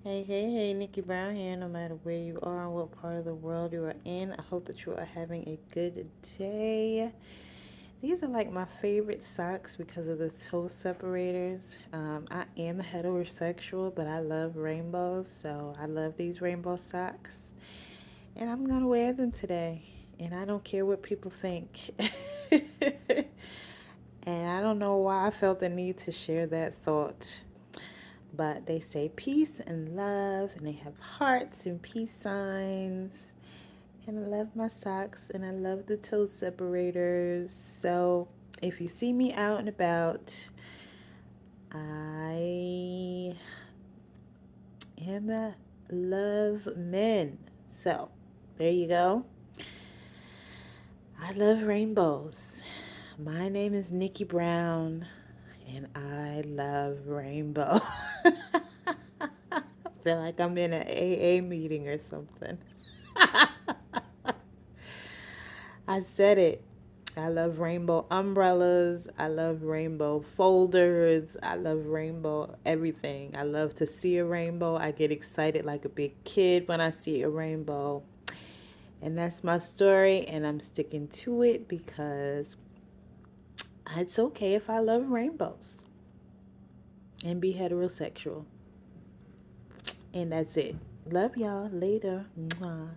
Hey, Nickie Brown here. No matter where you are and what part of the world you are in, I hope that you are having a good day. These are like my favorite socks because of the toe separators. I am heterosexual, but I love rainbows, so I love these rainbow socks. And I'm going to wear them today. And I don't care what people think. And I don't know why I felt the need to share that thought. But they say peace and love, and they have hearts and peace signs. And I love my socks, and I love the toe separators. So if you see me out and about, I am a love men. So there you go. I love rainbows. My name is Nickie Brown, and I love rainbow. I feel like I'm in an AA meeting or something. I said it. I love rainbow umbrellas. I love rainbow folders. I love rainbow everything. I love to see a rainbow. I get excited like a big kid when I see a rainbow. And that's my story, and I'm sticking to it because it's okay if I love rainbows and be heterosexual. And that's it. Love y'all. Later. Mwah.